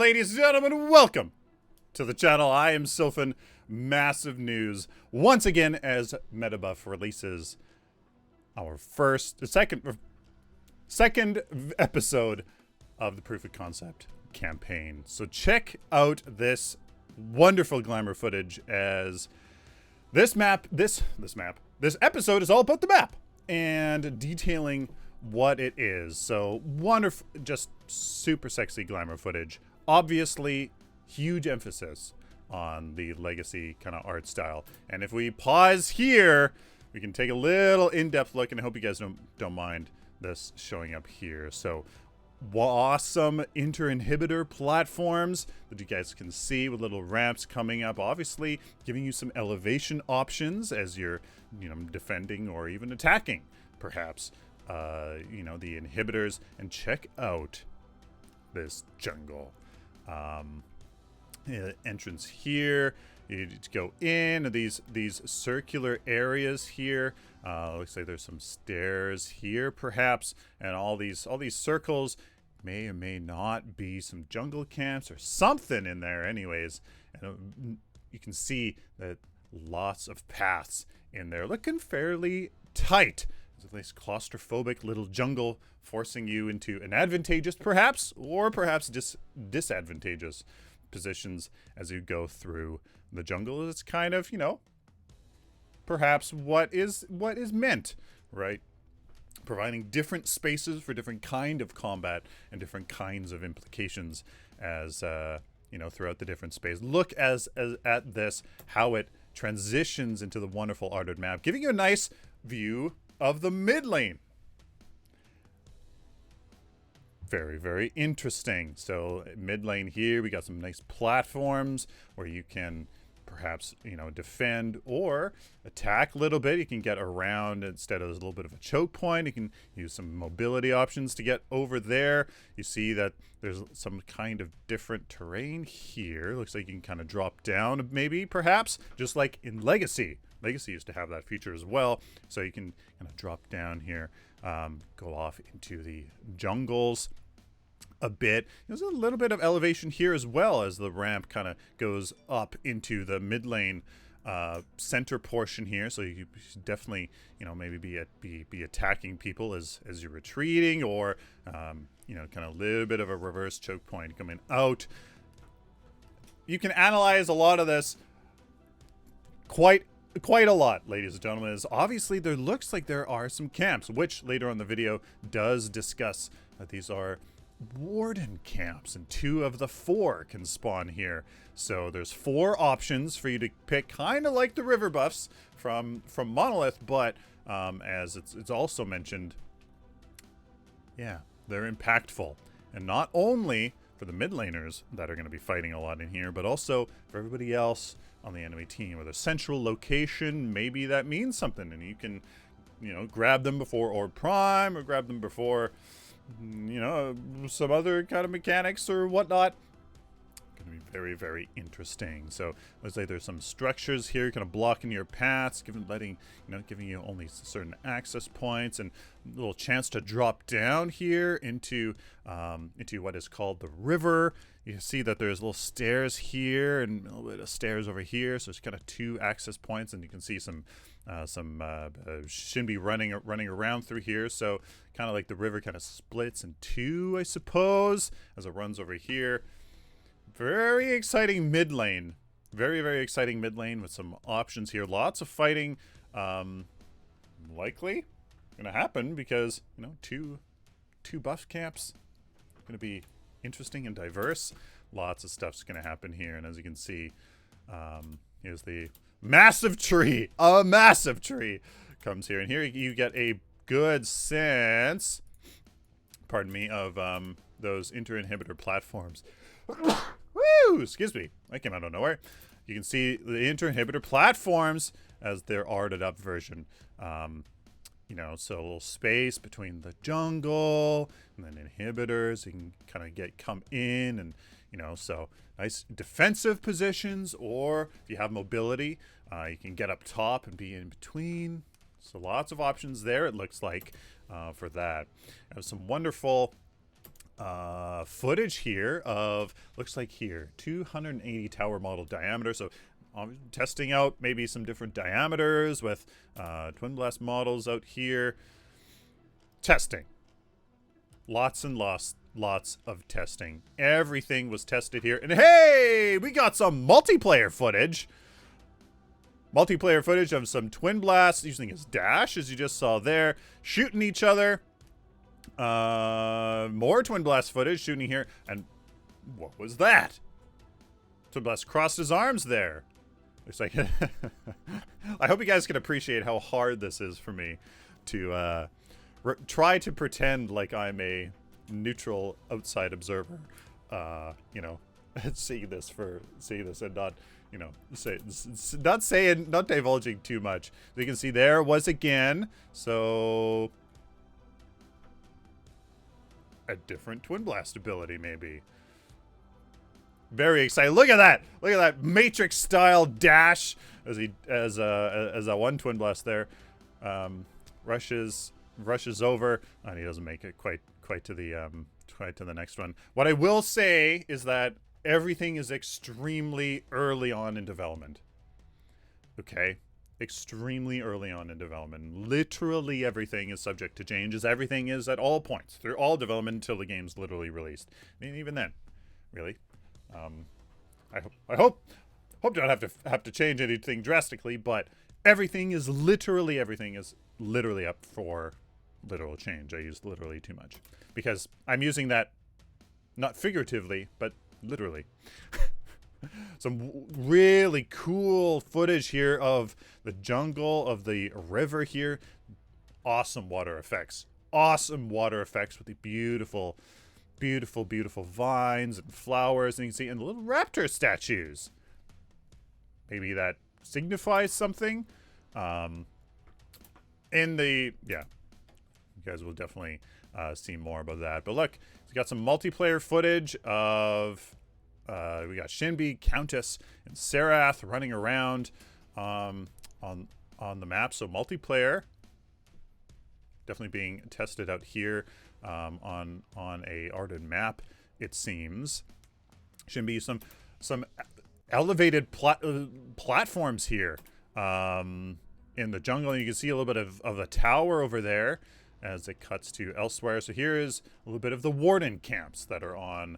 ladies and gentlemen, welcome to the channel. I am Sylphin. Massive news once again as Metabuff releases our second episode of the Proof of Concept campaign. So check out this wonderful glamour footage as this episode is all about the map and detailing what it is. So wonderful, just super sexy glamour footage. Obviously, huge emphasis on the legacy kind of art style. And if we pause here, we can take a little in-depth look, and I hope you guys don't mind this showing up here. So awesome inter-inhibitor platforms that you guys can see with little ramps coming up, obviously giving you some elevation options as you're defending or even attacking perhaps the inhibitors. And check out this jungle entrance here. You just go in these circular areas here. Looks like there's some stairs here perhaps, and all these circles may or may not be some jungle camps or something in there anyways. And you can see that lots of paths in there, looking fairly tight. There's a nice claustrophobic little jungle forcing you into an advantageous perhaps, or perhaps disadvantageous positions as you go through the jungle. It's kind of, perhaps what is meant, right? Providing different spaces for different kind of combat and different kinds of implications as throughout the different space. Look at this, how it transitions into the wonderful arted map, giving you a nice view of the mid lane. Very, very interesting. So mid lane here, we got some nice platforms where you can perhaps, defend or attack a little bit. You can get around instead of a little bit of a choke point. You can use some mobility options to get over there. You see that there's some kind of different terrain here. Looks like you can kind of drop down maybe, perhaps, just like in Legacy. Legacy used to have that feature as well. So you can kind of drop down here, go off into the jungles a bit. There's a little bit of elevation here as well as the ramp kind of goes up into the mid lane center portion here. So you should definitely, maybe be attacking people as you're retreating, or kind of a little bit of a reverse choke point coming out. You can analyze a lot of this quite a lot, ladies and gentlemen. Is obviously there looks like there are some camps, which later on the video does discuss that these are warden camps, and 2 of the 4 can spawn here. So there's 4 options for you to pick, kind of like the river buffs from Monolith, but as it's also mentioned, yeah, they're impactful, and not only for the mid laners that are going to be fighting a lot in here, but also for everybody else on the enemy team. With a central location, maybe that means something, and you can grab them before Orb Prime, or grab them before some other kind of mechanics or whatnot. Gonna be very, very interesting. So looks like there's some structures here kind of blocking your paths, giving you only certain access points, and a little chance to drop down here into what is called the river. You see that there's little stairs here and a little bit of stairs over here, so it's kind of 2 access points, and you can see some Shinbi running around through here. So kind of like the river kind of splits in 2, I suppose, as it runs over here. Very exciting mid lane. Very, very exciting mid lane with some options here. Lots of fighting likely gonna happen because two buff camps gonna be interesting and diverse. Lots of stuff's gonna happen here, and as you can see, here's the massive tree. A massive tree comes here, and here you get a good sense, pardon me, of those inter-inhibitor platforms. Woo! Excuse me, that came out of nowhere. You can see the inter-inhibitor platforms as their arted up version. So a little space between the jungle and then inhibitors. You can kind of come in, and so nice defensive positions, or if you have mobility, you can get up top and be in between. So lots of options there, it looks like, for that. Have some wonderful footage here of, looks like here, 280 tower model diameter. So I'm testing out maybe some different diameters with Twin Blast models out here. Testing. Lots and lots of testing. Everything was tested here. And hey, we got some multiplayer footage. Multiplayer footage of some Twin Blasts using his dash, as you just saw there, shooting each other. More Twin Blast footage shooting here. And what was that? Twin Blast crossed his arms there. Looks like I hope you guys can appreciate how hard this is for me to try to pretend like I'm a neutral outside observer. You know, seeing this and not, you know, not divulging too much. You can see there was again. So a different Twin Blast ability, maybe. Very excited. Look at that! Look at that Matrix style dash as a one Twin Blast there rushes over, and he doesn't make it quite to the next one. What I will say is that everything is extremely early on in development. Okay? Extremely early on in development. Literally everything is subject to change, as everything is at all points through all development until the game's literally released. I mean, even then, really. I hope don't have to change anything drastically, but everything is literally up for literal change. I used literally too much because I'm using that not figuratively, but literally. Some really cool footage here of the jungle, of the river here. Awesome water effects. Awesome water effects with the beautiful vines and flowers, and you can see, and little raptor statues. Maybe that signifies something. You guys will definitely see more about that. But look, we got some multiplayer footage of we got Shinbi, Countess, and Serath running around on the map. So multiplayer definitely being tested out here on a Arden map, it seems. Shinbi, some elevated platforms here in the jungle. And you can see a little bit of a tower over there as it cuts to elsewhere. So here is a little bit of the warden camps that are on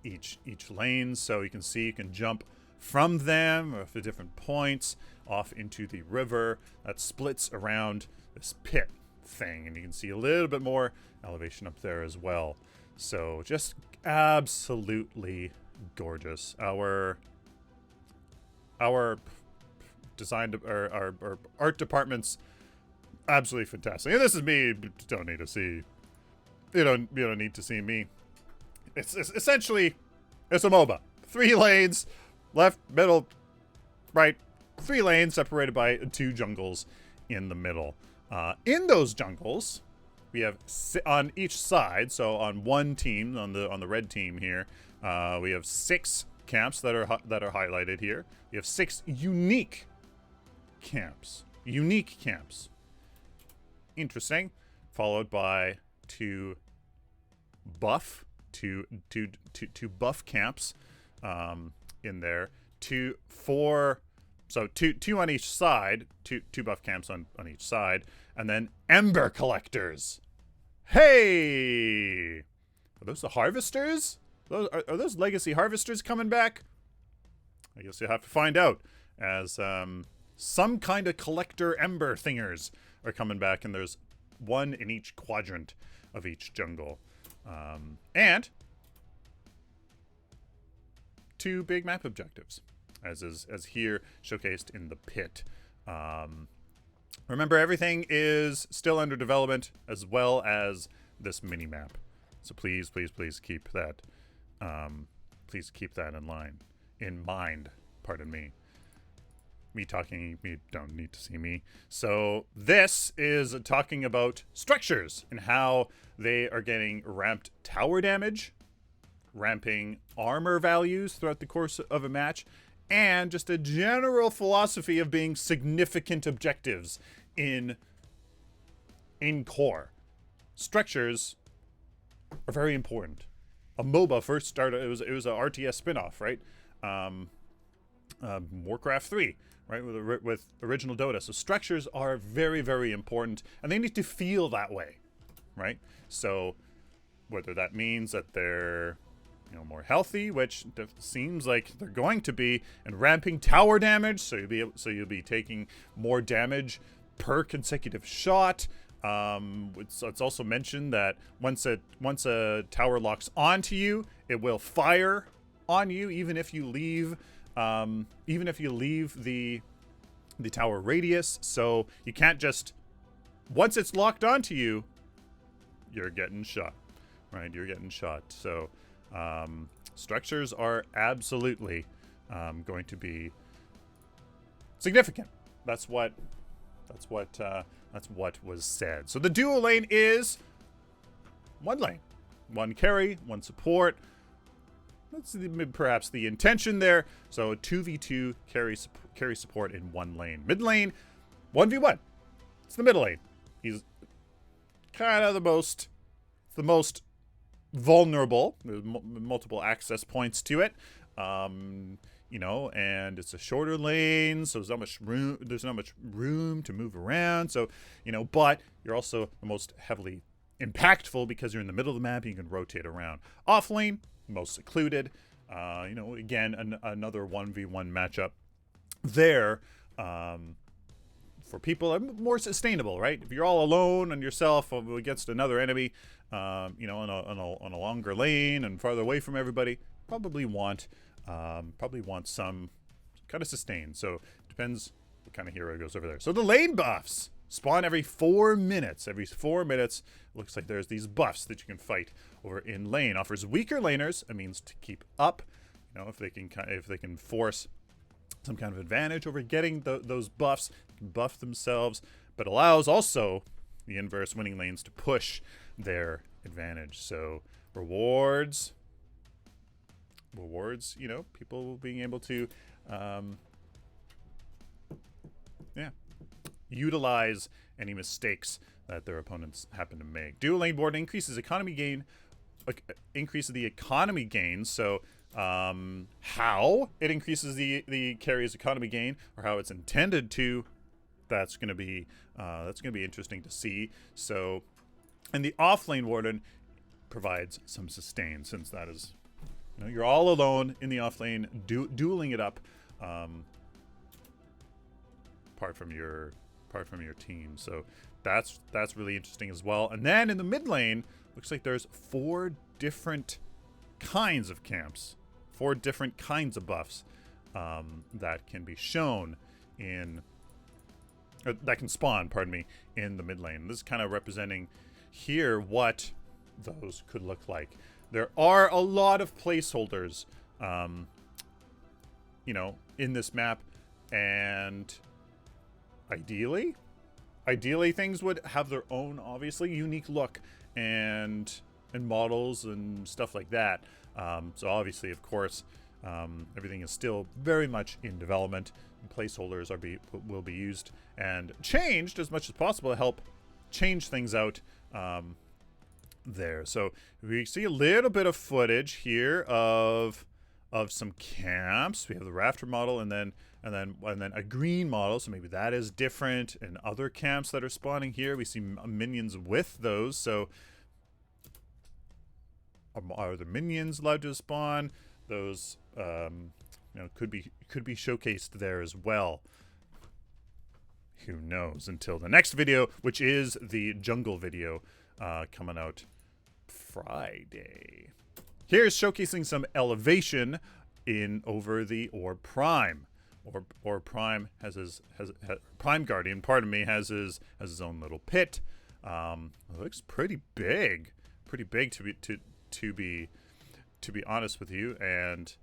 each lane. So you can see you can jump from them or for different points off into the river that splits around this pit thing, and you can see a little bit more elevation up there as well. So just absolutely gorgeous. Our design, our art department's absolutely fantastic. And this is me. You don't need to see. You don't need to see me. It's essentially, it's a MOBA. 3 lanes, left, middle, right. 3 lanes separated by 2 jungles in the middle. In those jungles, we have on each side. So on one team, on the red team here, we have 6 camps that are highlighted here. We have 6 unique camps. Interesting. Followed by 2 buff camps in there. 4. So two on each side, two buff camps on each side, and then Ember Collectors. Hey! Are those the Harvesters? Are those Legacy Harvesters coming back? I guess you'll have to find out, as some kind of collector Ember thingers are coming back, and there's 1 in each quadrant of each jungle. And 2 big map objectives, as here showcased in the pit. Remember, everything is still under development, as well as this mini map. So please keep that. Please keep that in mind. Pardon me. Me talking. You don't need to see me. So this is talking about structures and how they are getting ramped tower damage, ramping armor values throughout the course of a match, and just a general philosophy of being significant objectives in in core. Structures are very important. A MOBA first started, it was a RTS spin-off, right? Warcraft 3, right, with original Dota. So structures are very, very important, and they need to feel that way, right? So whether that means that they're, you know, more healthy, which seems like they're going to be, and ramping tower damage, so you'll be taking more damage per consecutive shot. It's also mentioned that once a tower locks onto you, it will fire on you, even if you leave the tower radius. So you can't just, once it's locked onto you, you're getting shot, right? You're getting shot. So structures are absolutely going to be significant. That's what was said. So the dual lane is one lane, one carry, one support. That's perhaps the intention there. So 2v2 carry support in one lane. Mid lane, 1v1. It's the middle lane. He's kind of the most vulnerable. There's multiple access points to it. You know, and it's a shorter lane, so there's not much room to move around. So, you know, but you're also the most heavily impactful because you're in the middle of the map and you can rotate around. Off lane, most secluded. You know, again, another 1v1 matchup there. For people, more sustainable, right? If you're all alone on yourself against another enemy, you know, on a longer lane and farther away from everybody, probably want some kind of sustain. So it depends what kind of hero goes over there. So the lane buffs spawn every 4 minutes. Every 4 minutes, looks like there's these buffs that you can fight over in lane. Offers weaker laners a means to keep up. You know, if they can force some kind of advantage over getting those buffs, they can buff themselves, but allows also the inverse winning lanes to push their advantage. So rewards, you know, people being able to utilize any mistakes that their opponents happen to make. Dual lane board increases the economy gain. So how it increases the carry's economy gain, or how it's intended to, that's going to be interesting to see. So, and the off lane warden provides some sustain, since that is, you know, you're all alone in the off lane, dueling it up, apart from your team. So that's really interesting as well. And then in the mid lane, looks like there's 4 different kinds of camps, 4 different kinds of buffs that can be shown in, or that can spawn, pardon me, in the mid lane. This is kind of representing here what those could look like. There are a lot of placeholders, you know, in this map, and ideally things would have their own, obviously, unique look and models and stuff like that. So obviously, of course, everything is still very much in development, and placeholders will be used and changed as much as possible to help change things out there. So we see a little bit of footage here of some camps. We have the rafter model, and then a green model. So maybe that is different. And other camps that are spawning here, we see minions with those. So are the minions allowed to spawn? Those you know, could be showcased there as well. Who knows, until the next video, which is the jungle video coming out Friday. Here's showcasing some elevation over the Orb Prime. Orb Prime has Prime Guardian, pardon me, has his own little pit. It looks pretty big to be honest with you, and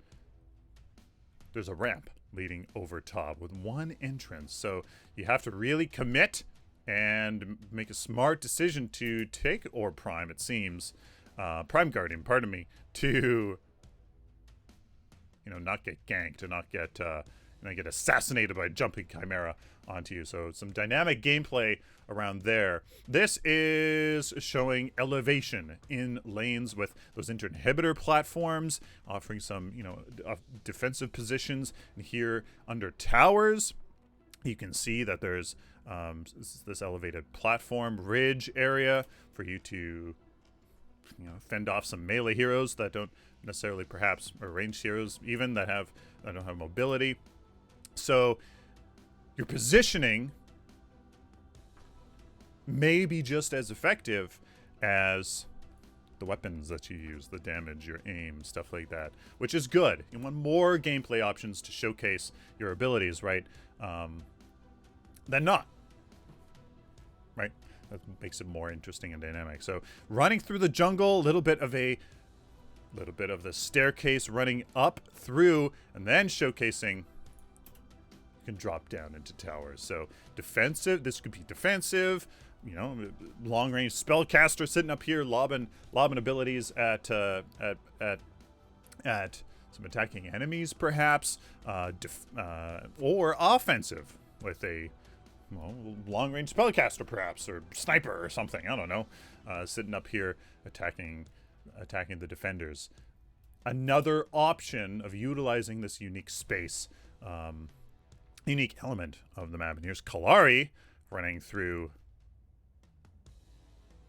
there's a ramp leading over top with one entrance. So you have to really commit and make a smart decision to take Orb Prime, it seems. Prime Guardian, pardon me, to, you know, not get ganked, to not get and then get assassinated by a jumping chimera onto you. So some dynamic gameplay around there. This is showing elevation in lanes with those inhibitor platforms, offering some, defensive positions. And here under towers, you can see that there's this elevated platform ridge area for you to fend off some melee heroes that don't necessarily, perhaps, or ranged heroes even that don't have mobility. So your positioning may be just as effective as the weapons that you use, the damage, your aim, stuff like that, which is good. You want more gameplay options to showcase your abilities, right? Than not, right? That makes it more interesting and dynamic. So running through the jungle, a little bit of the staircase running up through, and then showcasing you can drop down into towers. So defensive, this could be defensive, long range spellcaster sitting up here lobbing abilities at some attacking enemies, perhaps, or offensive with a long range spellcaster, perhaps, or sniper or something. I don't know, sitting up here attacking the defenders. Another option of utilizing this unique space, unique element of the map. And here's Kalari running through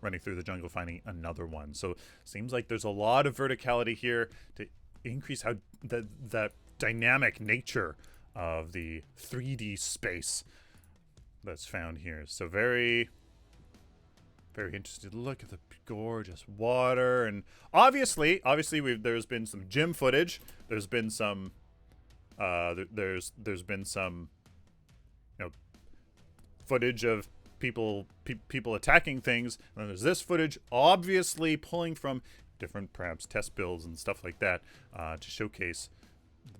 the jungle, finding another one. So seems like there's a lot of verticality here to increase how that dynamic nature of the 3D space that's found here. So very, very interested. Look at the gorgeous water, and obviously there's been some gym footage. There's been some there's been some footage of people attacking things, and then there's this footage obviously pulling from different, perhaps, test builds and stuff like that, to showcase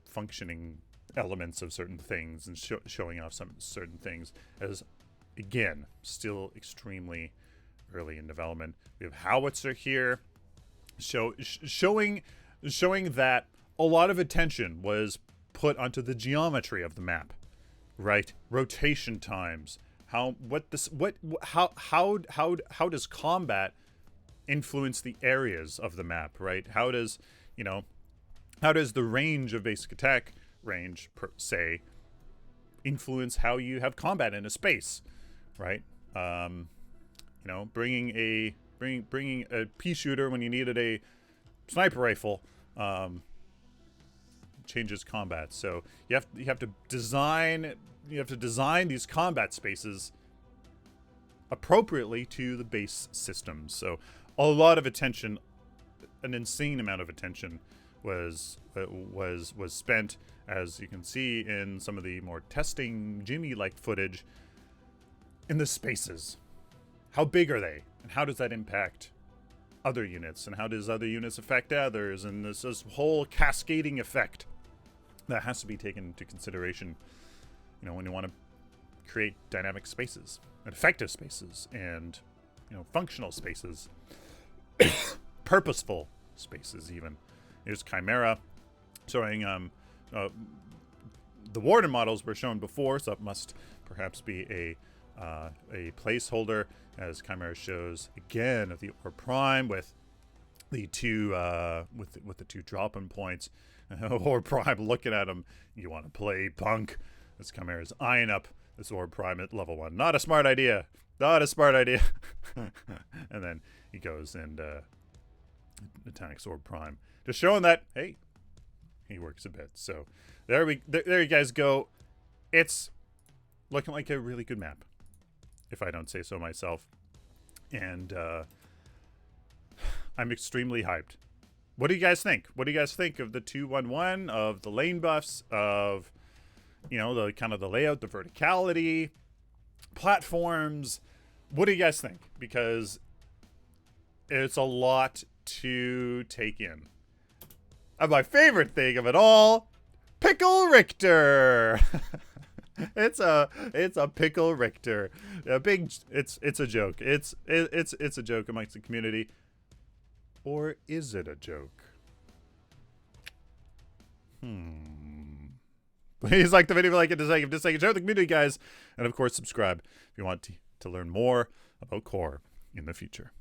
functioning elements of certain things and showing off some certain things, as again still extremely early in development. We have Howitzer here, showing that a lot of attention was put onto the geometry of the map, right? Rotation times, how does combat influence the areas of the map, right? How does the range of basic attack range, per se, influence how you have combat in a space, right? Bringing a pea shooter when you needed a sniper rifle changes combat. So you have to design these combat spaces appropriately to the base systems. So a lot of attention, an insane amount of attention was spent, as you can see in some of the more testing Jimmy-like footage, in the spaces. How big are they, and how does that impact other units, and how does other units affect others, and this whole cascading effect that has to be taken into consideration, when you want to create dynamic spaces and effective spaces and functional spaces, purposeful spaces even. Here's Chimera showing the Warden models were shown before, so it must perhaps be a placeholder, as Chimera shows again of the Orb Prime with the two with the two drop-in points. Orb Prime looking at him. You want to play, punk? This Chimera's eyeing up this Orb Prime at level 1. Not a smart idea. Not a smart idea. And then he goes and attacks Orb Prime, just showing that, hey, he works a bit. So there you guys go. It's looking like a really good map, if I don't say so myself. And I'm extremely hyped. What do you guys think? What do you guys think of the 2-1-1, of the lane buffs, of the kind of the layout, the verticality, platforms? What do you guys think? Because it's a lot to take in. And my favorite thing of it all, Pickle Richter. It's a Pickle Richter. It's a joke. It's a joke amongst the community. Or is it a joke? Please like the video if you like it, dislike it, share with the community, guys. And of course, subscribe if you want to learn more about core in the future.